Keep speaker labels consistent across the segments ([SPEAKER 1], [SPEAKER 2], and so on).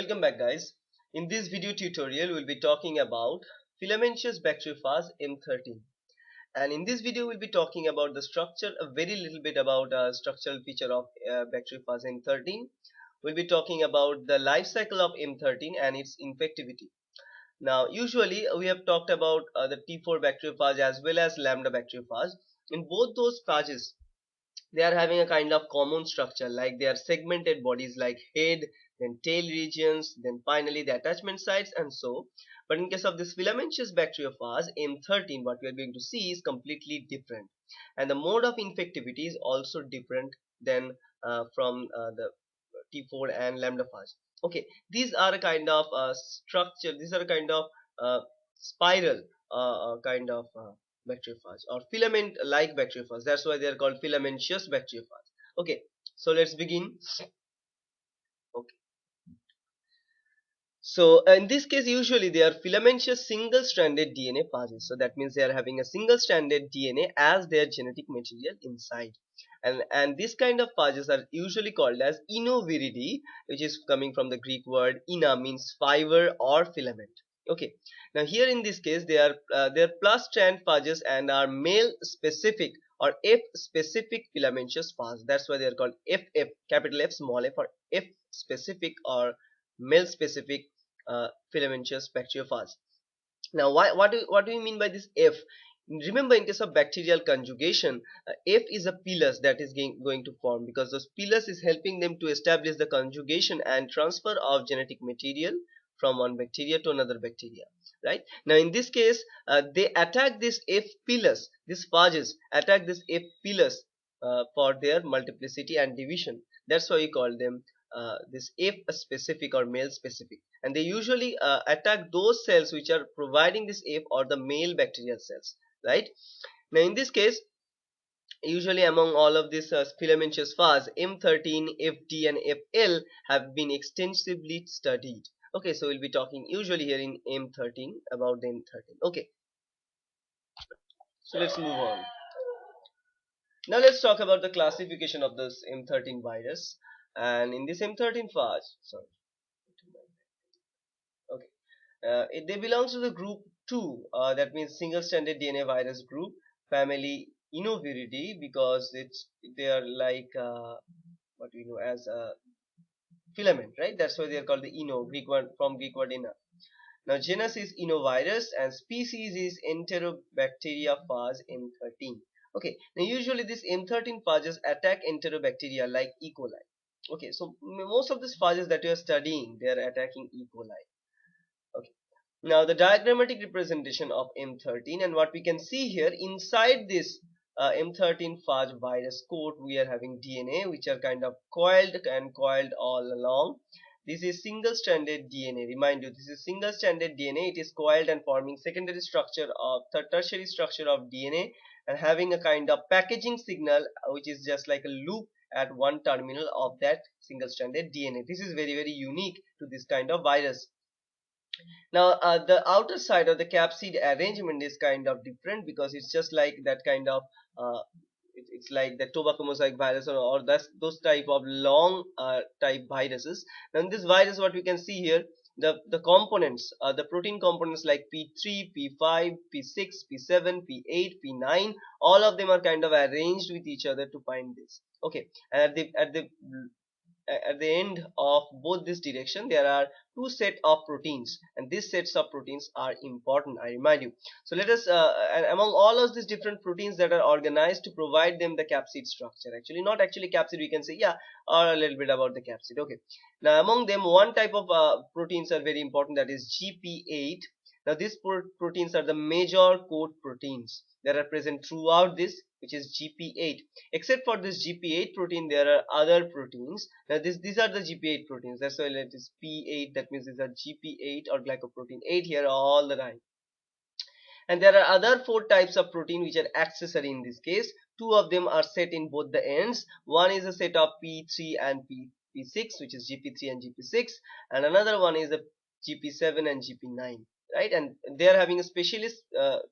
[SPEAKER 1] Welcome back, guys. In this video tutorial we'll be talking about filamentous bacteriophage M13, and in this video we'll be talking about the structure, a very little bit about structural feature of bacteriophage M13. We'll be talking about the life cycle of M13 and its infectivity. Now usually we have talked about the T4 bacteriophage as well as lambda bacteriophage. In both those phages they are having a kind of common structure, like they are segmented bodies like head, then tail regions, then finally the attachment sites, and so. But in case of this filamentous bacteriophage M13, what we are going to see is completely different, and the mode of infectivity is also different than from the T4 and lambda phage. Okay, these are a kind of structure, these are a kind of spiral kind of bacteriophage or filament like bacteriophage. That's why they are called filamentous bacteriophage. Okay, so let's begin. Okay, so in this case usually they are filamentous single stranded DNA phages. So that means they are having a single stranded DNA as their genetic material inside, and this kind of phages are usually called as inoviridae, which is coming from the Greek word ina, means fiber or filament. Okay, now here in this case they are plus strand phages and are male specific or F specific filamentous phage. That's why they are called FF, capital F small f, or F specific or male specific filamentous bacteriophage. Now what do you mean by this F? Remember, in case of bacterial conjugation, F is a pilus that is going to form, because those pilus is helping them to establish the conjugation and transfer of genetic material from one bacteria to another bacteria, right? Now in this case they attack this F pilus, these phages attack this F pilus for their multiplicity and division. That's why we call them this F specific or male specific, and they usually attack those cells which are providing this F or the male bacterial cells, right? Now in this case usually among all of these filamentous phage, M13, FD and FL have been extensively studied. Okay, so we'll be talking usually here in M13 about the M13. Okay, so let's move on. Now let's talk about the classification of this M13 virus. And in this M13 phage, sorry, okay, they belong to the group 2, that means single stranded DNA virus group, family Inoviridae, because they are like what we know as a filament, right? That's why they are called the Ino, Greek word, from Greek word ina. Now genus is Inovirus and species is Enterobacteriophage M13. Okay, now usually this M13 phages attack Enterobacteria like E. coli. Okay, so most of these phages that you are studying, they are attacking E. coli. Okay, now the diagrammatic representation of M13, and what we can see here inside this M13 phage virus coat, we are having DNA which are kind of coiled and coiled all along. This is single stranded DNA. Remind you, this is single stranded DNA. It is coiled and forming secondary structure of tertiary structure of DNA and having a kind of packaging signal which is just like a loop at one terminal of that single stranded DNA. This is very unique to this kind of virus. Now the outer side of the capsid arrangement is kind of different, because it's just like that kind of it's like the tobacco mosaic virus or those type of long type viruses. Now in this virus what we can see here, the components, the protein components like P3, P5, P6, P7, P8, P9, all of them are kind of arranged with each other to find this. Okay, and at the end of both this direction there are two set of proteins, and these sets of proteins are important, I remind you. So let us and among all of these different proteins that are organized to provide them the capsid structure, actually not actually capsid, we can say, yeah, or a little bit about the capsid. Okay, now among them one type of proteins are very important, that is GP8. Now these proteins are the major coat proteins that are present throughout this, which is GP8. Except for this GP8 protein, there are other proteins. Now these are the GP8 proteins. That's why it is P8. That means these are GP8 or glycoprotein 8 here all the time. And there are other 4 types of protein which are accessory in this case. 2 of them are set in both the ends. One is a set of P3 and P6, which is GP3 and GP6, and another one is a GP7 and GP9, right? And they are having a specialist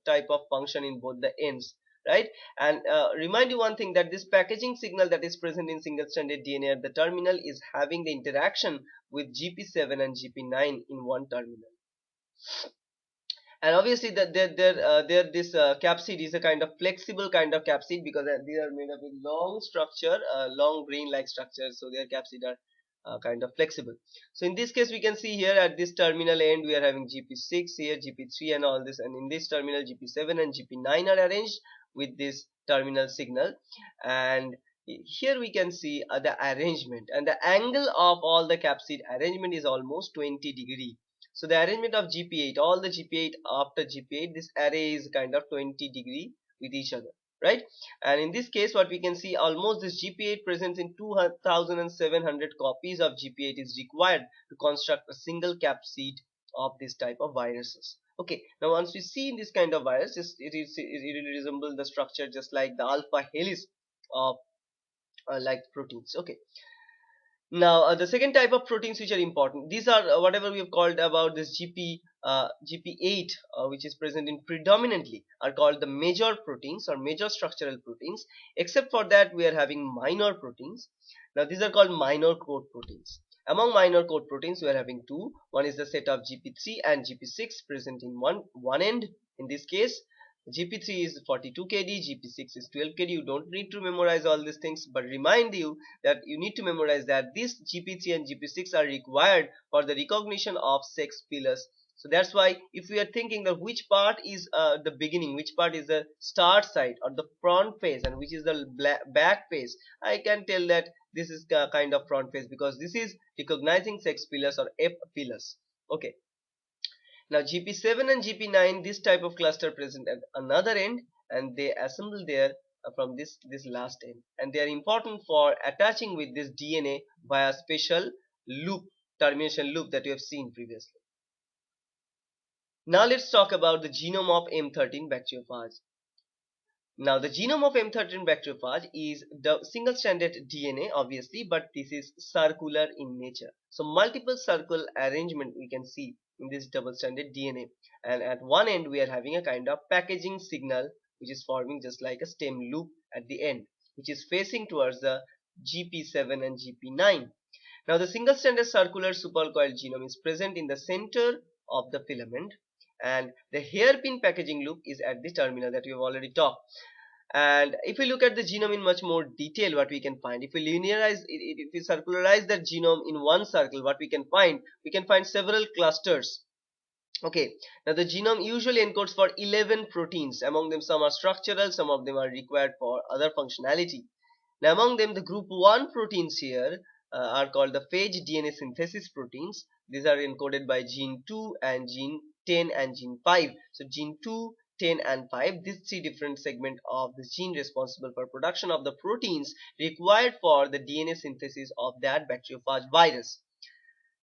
[SPEAKER 1] type of function in both the ends, right? And remind you one thing, that this packaging signal that is present in single-stranded DNA at the terminal is having the interaction with GP7 and GP9 in one terminal. And obviously there this capsid is a kind of flexible kind of capsid, because they are made up with long structure, long grain like structure, so their capsid are kind of flexible. So in this case we can see here at this terminal end we are having GP6 here, GP3 and all this, and in this terminal GP7 and GP9 are arranged with this terminal signal. And here we can see the arrangement, and the angle of all the capsid arrangement is almost 20°. So the arrangement of GP8, all the GP8 after GP8, this array is kind of 20° with each other, right? And in this case what we can see, almost this GP8 presents in 2700 copies of GP8 is required to construct a single capsid of this type of viruses. Okay, now once we see in this kind of virus, it resembles the structure just like the alpha helix of like proteins. Okay, now the second type of proteins which are important, these are whatever we have called about this GP8 which is present in predominantly, are called the major proteins or major structural proteins. Except for that we are having minor proteins. Now these are called minor code proteins. Among minor code proteins we are having two. One is the set of GP3 and GP6 present in one end. In this case GP3 is 42 kD, GP6 is 12 kD. You don't need to memorize all these things, but remind you that you need to memorize that this GP3 and GP6 are required for the recognition of sex pillars. So that's why if we are thinking that which part is the beginning, which part is the start site or the front face, and which is the back face, I can tell that this is kind of front face, because this is recognizing sex pillars or F pillars. Okay. Now GP7 and GP9, this type of cluster present at another end, and they assemble there from this last end, and they are important for attaching with this DNA via special loop, termination loop that you have seen previously. Now let's talk about the genome of M13 bacteriophage. Now the genome of M13 bacteriophage is the single-stranded DNA obviously, but this is circular in nature. So multiple circle arrangement we can see in this double-stranded DNA, and at one end we are having a kind of packaging signal which is forming just like a stem loop at the end, which is facing towards the GP7 and GP9. Now the single-stranded circular supercoiled genome is present in the center of the filament, and the hairpin packaging loop is at the terminal that we have already talked. And if we look at the genome in much more detail, what we can find, if we linearize it, if we circularize that genome in one circle, what we can find several clusters. Okay, now the genome usually encodes for 11 proteins. Among them some are structural, some of them are required for other functionality. Now among them the group 1 proteins here are called the phage DNA synthesis proteins. These are encoded by gene 2 and gene 10 and gene 5. So gene 2, 10 and 5, these three different segments of the gene responsible for production of the proteins required for the DNA synthesis of that bacteriophage virus.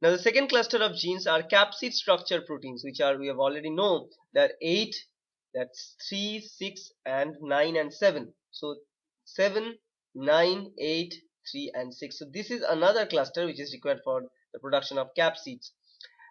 [SPEAKER 1] Now the second cluster of genes are capsid structure proteins, which are, we have already known, that 8, that's 3, 6 and 9 and 7. So 7, 9, 8, 3 and 6. So this is another cluster which is required for the production of capsids.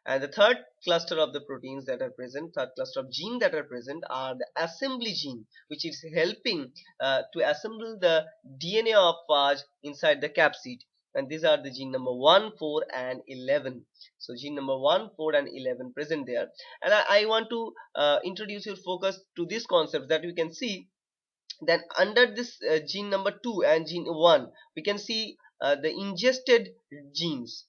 [SPEAKER 1] And the third cluster of the proteins that are present, third cluster of genes that are present, are the assembly gene, which is helping to assemble the DNA of phage inside the capsid. And these are the gene number 1, 4 and 11. So gene number 1, 4 and 11 present there. And I want to introduce your focus to this concept, that we can see that under this gene number 2 and gene 1, we can see the ingested genes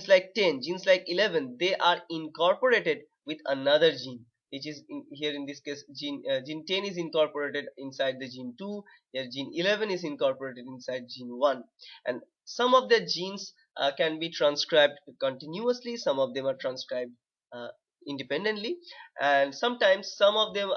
[SPEAKER 1] like 10, genes like 11, they are incorporated with another gene, which is here in this case gene 10 is incorporated inside the gene 2, here gene 11 is incorporated inside gene 1. And some of the genes can be transcribed continuously, some of them are transcribed independently, and sometimes some of them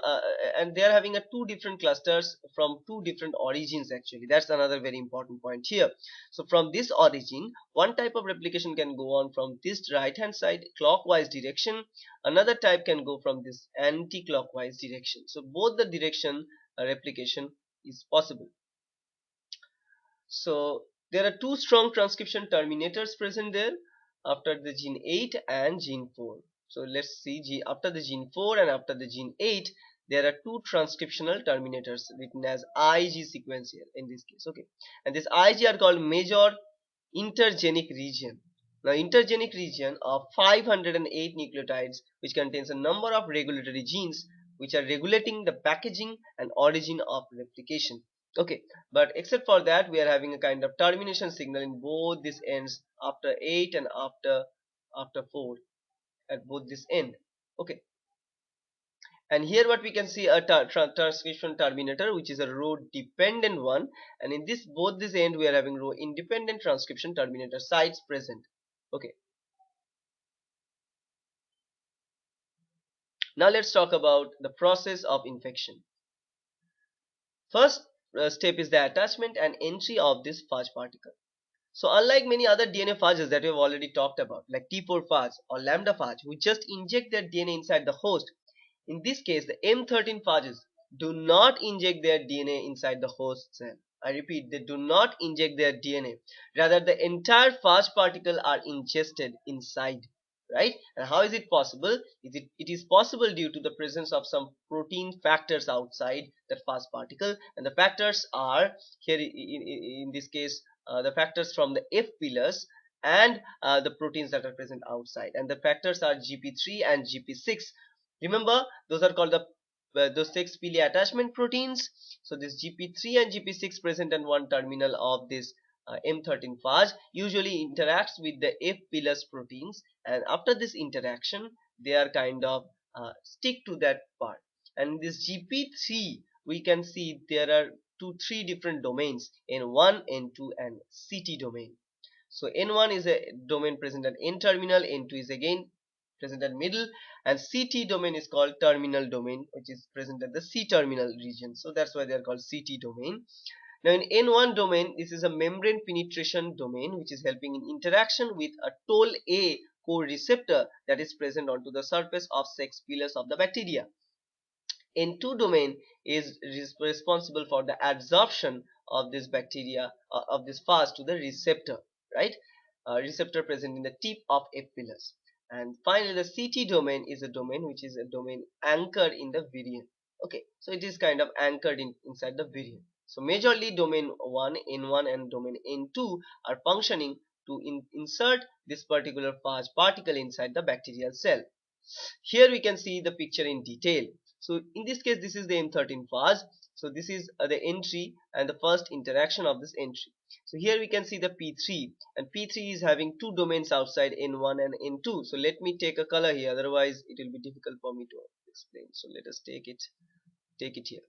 [SPEAKER 1] and they are having a two different clusters from two different origins. Actually, that's another very important point here. So from this origin, one type of replication can go on from this right hand side clockwise direction, another type can go from this anti-clockwise direction. So both the direction replication is possible. So there are two strong transcription terminators present there after the gene 8 and gene 4. So let's see, after the gene 4 and after the gene 8, there are two transcriptional terminators written as IG sequence here in this case. Okay, and this IG are called major intergenic region. Now, intergenic region of 508 nucleotides, which contains a number of regulatory genes which are regulating the packaging and origin of replication. Okay, but except for that, we are having a kind of termination signal in both these ends after 8 and after 4 at both this end. Okay, and here what we can see a transcription terminator, which is a row dependent one, and in this both this end we are having row independent transcription terminator sites present. Okay, now let's talk about the process of infection. First step is the attachment and entry of this phage particle. So unlike many other DNA phages that we have already talked about, like T4 phage or lambda phage, who just inject their DNA inside the host, in this case, the M13 phages do not inject their DNA inside the host cell. I repeat, they do not inject their DNA. Rather, the entire phage particle are ingested inside. Right? And how is it possible? It is possible due to the presence of some protein factors outside that phage particle, and the factors are here in this case the factors from the F pillars and the proteins that are present outside, and the factors are GP3 and GP6. Remember, those are called those 6 pili attachment proteins. So this GP3 and GP6 present in one terminal of this M13 phage usually interacts with the F pillars proteins, and after this interaction they are kind of stick to that part. And this GP3, we can see there are three different domains, N1, N2 and CT domain. So N1 is a domain present at N terminal, N2 is again present at middle, and CT domain is called terminal domain, which is present at the C terminal region. So that's why they are called CT domain. Now in N1 domain, this is a membrane penetration domain, which is helping in interaction with a toll A co-receptor that is present onto the surface of sex pillars of the bacteria. N2 domain is responsible for the adsorption of this bacteria of this phage to the receptor, right? Receptor present in the tip of F pillars. And finally, the CT domain is a domain which is a domain anchored in the virion. Okay, so it is kind of anchored inside the virion. So majorly domain 1, N1 and domain N2 are functioning to insert this particular phage particle inside the bacterial cell. Here we can see the picture in detail. So in this case, this is the M13 phage. So this is the entry and the first interaction of this entry. So here we can see the P3, and P3 is having two domains outside, N1 and N2. So let me take a color here, otherwise it will be difficult for me to explain. So let us take it here.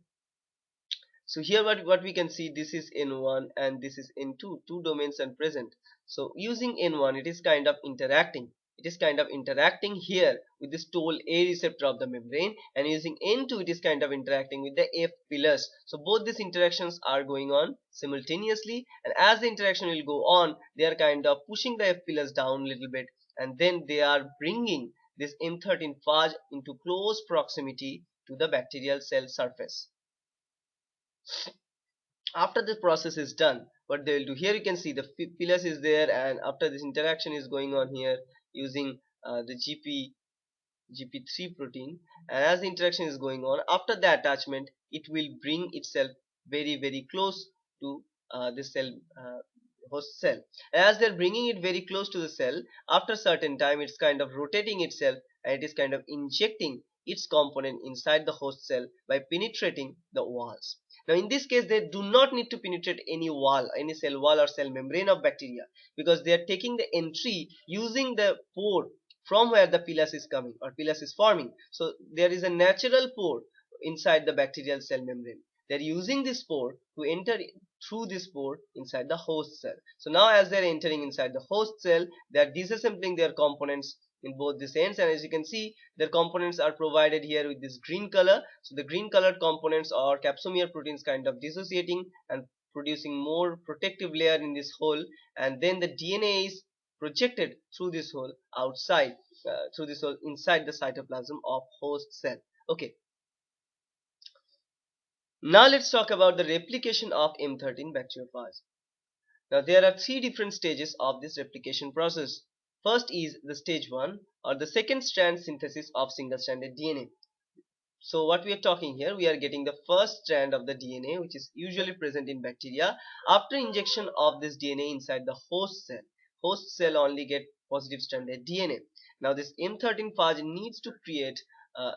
[SPEAKER 1] So here what we can see, this is N1 and this is N2, two domains are present. So using N1, it is kind of interacting. It is kind of interacting here with this toll A receptor of the membrane, and using N2 it is kind of interacting with the F pillars. So both these interactions are going on simultaneously, and as the interaction will go on, they are kind of pushing the F pillars down a little bit, and then they are bringing this M13 phage into close proximity to the bacterial cell surface. After this process is done, what they will do, here you can see the pillars is there, and after this interaction is going on here using the GP3 protein, and as the interaction is going on, after the attachment it will bring itself very close to the cell host cell. As they're bringing it very close to the cell, after certain time it's kind of rotating itself, and it is kind of injecting its component inside the host cell by penetrating the walls. Now in this case, they do not need to penetrate any wall, any cell wall or cell membrane of bacteria, because they are taking the entry using the pore from where the pilus is coming or pilus is forming. So there is a natural pore inside the bacterial cell membrane. They are using this pore to enter through this pore inside the host cell. So now as they are entering inside the host cell, they are disassembling their components in both these ends, and as you can see, their components are provided here with this green color. So the green colored components are capsomere proteins kind of dissociating and producing more protective layer in this hole, and then the DNA is projected through this hole outside, through this hole inside the cytoplasm of host cell. Okay, now let's talk about the replication of M13 bacteriophage. Now there are three different stages of this replication process. First is the stage 1, or the second strand synthesis of single-stranded DNA. So what we are talking here, we are getting the first strand of the DNA, which is usually present in bacteria. After injection of this DNA inside the host cell only get positive stranded DNA. Now this M13 phage needs to create a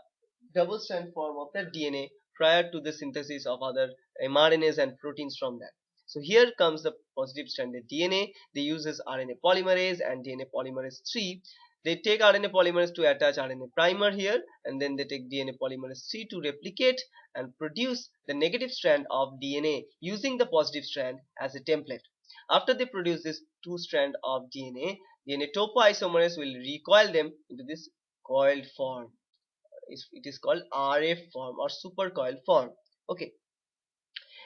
[SPEAKER 1] double strand form of that DNA prior to the synthesis of other mRNAs and proteins from that. So here comes the positive stranded DNA. They use this RNA polymerase and DNA polymerase 3. They take RNA polymerase to attach RNA primer here, and then they take DNA polymerase 3 to replicate and produce the negative strand of DNA using the positive strand as a template. After they produce this two strand of DNA topoisomerase will recoil them into this coiled form. It is called RF form or supercoiled form. Okay.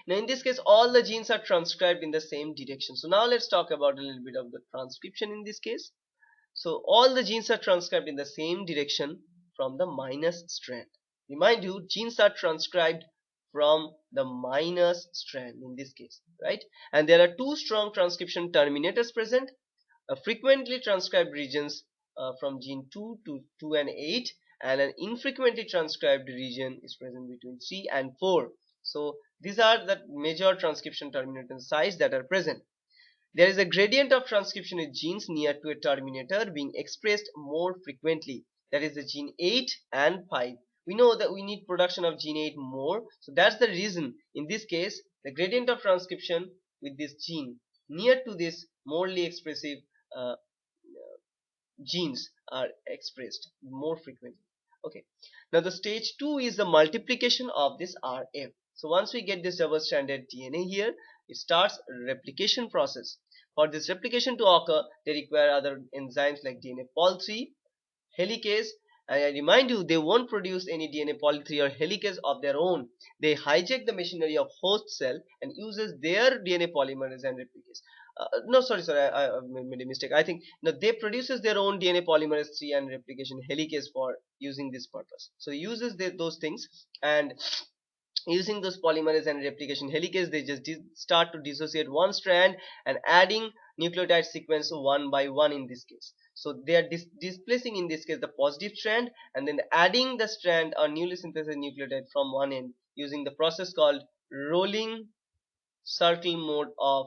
[SPEAKER 1] Now in this case, all the genes are transcribed in the same direction. So now let's talk about a little bit of the transcription in this case. So all the genes are transcribed in the same direction from the minus strand. Remind you, genes are transcribed from the minus strand in this case, right? And there are two strong transcription terminators present. Frequently transcribed regions from gene 2 to 2 and 8, and an infrequently transcribed region is present between 3 and 4. So these are the major transcription terminator sites that are present. There is a gradient of transcription in genes near to a terminator being expressed more frequently. That is the gene 8 and 5. We know that we need production of gene 8 more. So that's the reason. In this case, the gradient of transcription with this gene near to this morely expressive uh, genes are expressed more frequently. Okay. Now the stage 2 is the multiplication of this RF. So once we get this double stranded DNA here, it starts replication process. For this replication to occur, they require other enzymes like DNA pol 3, helicase, and I remind you, they won't produce any DNA poly 3 or helicase of their own. They hijack the machinery of host cell and uses their DNA polymerase and replicase. No, sorry, I made a mistake. I think no, they produces their own DNA polymerase 3 and replication helicase for using this purpose. So uses those things, and using those polymerase and replication helicase, they just start to dissociate one strand and adding nucleotide sequence one by one in this case. So they are displacing in this case the positive strand and then adding the strand or newly synthesized nucleotide from one end using the process called rolling circle mode of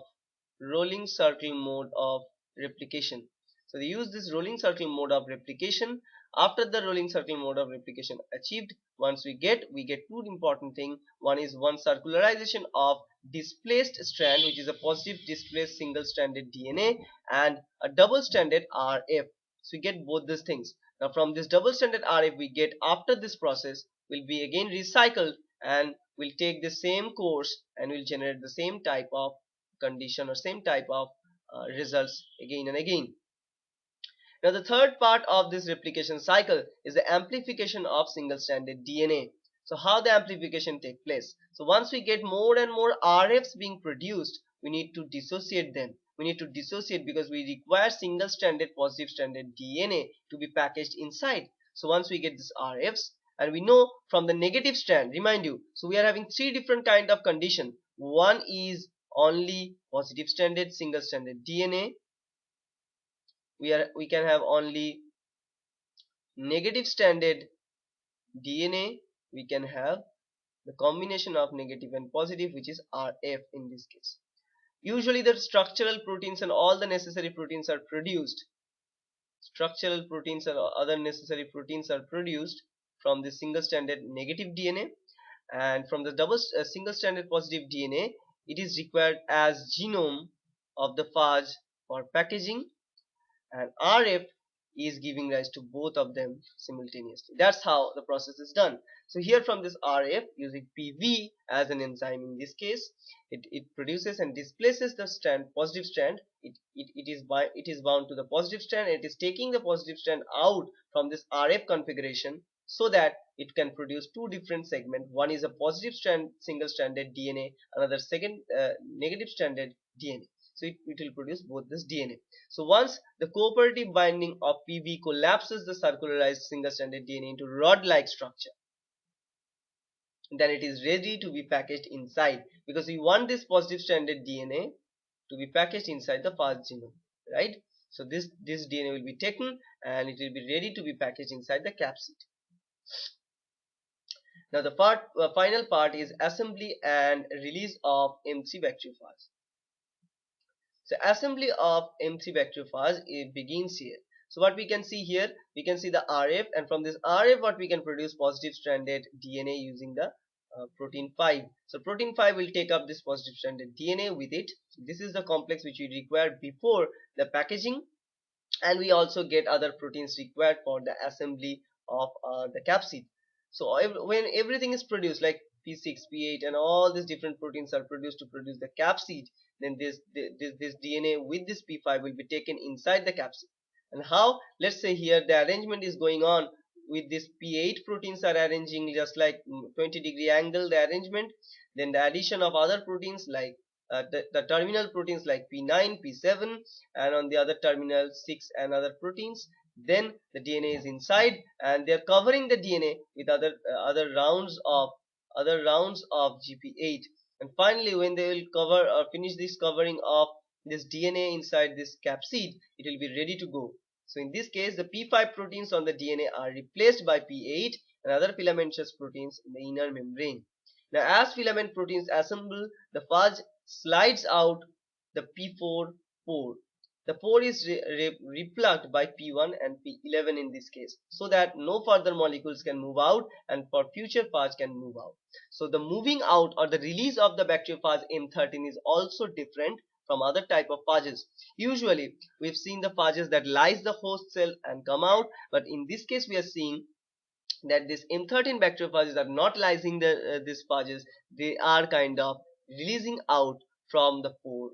[SPEAKER 1] replication. So they use this rolling circle mode of replication. After the rolling circle mode of replication achieved, once we get two important things. One is one circularization of displaced strand, which is a positive displaced single stranded DNA, and a double stranded RF. So we get both these things. Now from this double stranded RF we get after this process will be again recycled and will take the same course and will generate the same type of condition or same type of results again and again. Now the third part of this replication cycle is the amplification of single stranded DNA. So how the amplification take place? So once we get more and more RFs being produced, we need to dissociate them. We need to dissociate because we require single stranded positive stranded DNA to be packaged inside. So once we get this RFs, and we know from the negative strand, remind you, so we are having three different kind of condition. One is only positive stranded single stranded DNA. We can have only negative stranded DNA. We can have the combination of negative and positive, which is RF in this case. Usually the structural proteins and all the necessary proteins are produced. Structural proteins and other necessary proteins are produced from the single stranded negative DNA, and from the double single stranded positive DNA it is required as genome of the phage for packaging, and RF is giving rise to both of them simultaneously. That's how the process is done. So here from this RF, using PV as an enzyme in this case, it produces and displaces the strand, positive strand. It is bound to the positive strand, and it is taking the positive strand out from this RF configuration so that it can produce two different segments. One is a positive strand single stranded DNA, another second negative stranded DNA. So it will produce both this DNA. So once the cooperative binding of PB collapses the circularized single-stranded DNA into rod-like structure, then it is ready to be packaged inside, because we want this positive stranded DNA to be packaged inside the phage genome, right? So this DNA will be taken and it will be ready to be packaged inside the capsid. Now the final part is assembly and release of M3 bacteriophage. So assembly of M3 bacteriophage it begins here. So what we can see here, we can see the RF, and from this RF what we can produce positive stranded DNA using the protein 5. So protein 5 will take up this positive stranded DNA with it. This is the complex which we require before the packaging, and we also get other proteins required for the assembly of the capsid. So when everything is produced like P6, P8 and all these different proteins are produced to produce the capsid, then this DNA with this P5 will be taken inside the capsid. And how? Let's say here the arrangement is going on with this P8 proteins are arranging just like 20-degree angle the arrangement. Then the addition of other proteins like the terminal proteins like P9, P7, and on the other terminal 6 and other proteins. Then the DNA is inside, and they are covering the DNA with other rounds of GP8. And finally, when they will cover or finish this covering of this DNA inside this capsid, it will be ready to go. So in this case, the P5 proteins on the DNA are replaced by P8 and other filamentous proteins in the inner membrane. Now, as filament proteins assemble, the phage slides out the P4 pore. The pore is replugged by P1 and P11 in this case, so that no further molecules can move out and for future phage can move out. So the moving out or the release of the bacteriophage M13 is also different from other type of phages. Usually we've seen the phages that lyse the host cell and come out, but in this case we are seeing that this M13 bacteriophages are not lysing these phages. They are kind of releasing out from the pore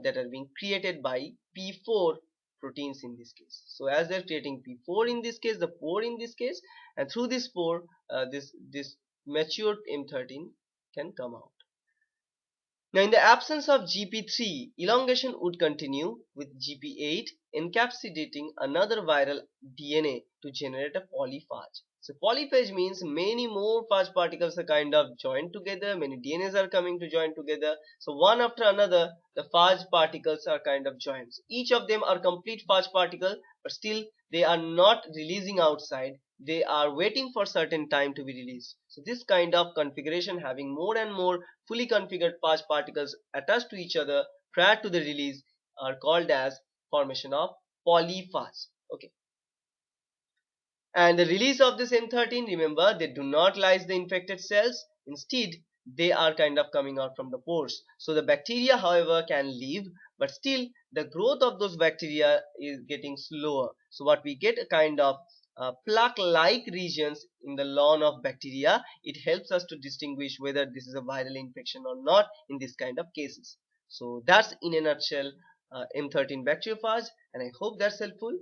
[SPEAKER 1] that are being created by P4 proteins in this case. So as they're creating P4 in this case, the pore in this case, and through this pore this matured M13 can come out. Now in the absence of GP3, elongation would continue with GP8 encapsulating another viral DNA to generate a polyphage. So polyphage means many more phage particles are kind of joined together, many DNAs are coming to join together. So one after another, the phage particles are kind of joined. So each of them are complete phage particle, but still they are not releasing outside. They are waiting for certain time to be released. So this kind of configuration, having more and more fully configured phage particles attached to each other prior to the release, are called as formation of polyphage. Okay. And the release of this M13, remember, they do not lyse the infected cells. Instead, they are kind of coming out from the pores. So the bacteria, however, can live, but still the growth of those bacteria is getting slower. So what we get a kind of plaque-like regions in the lawn of bacteria. It helps us to distinguish whether this is a viral infection or not in this kind of cases. So that's in a nutshell M13 bacteriophage, and I hope that's helpful.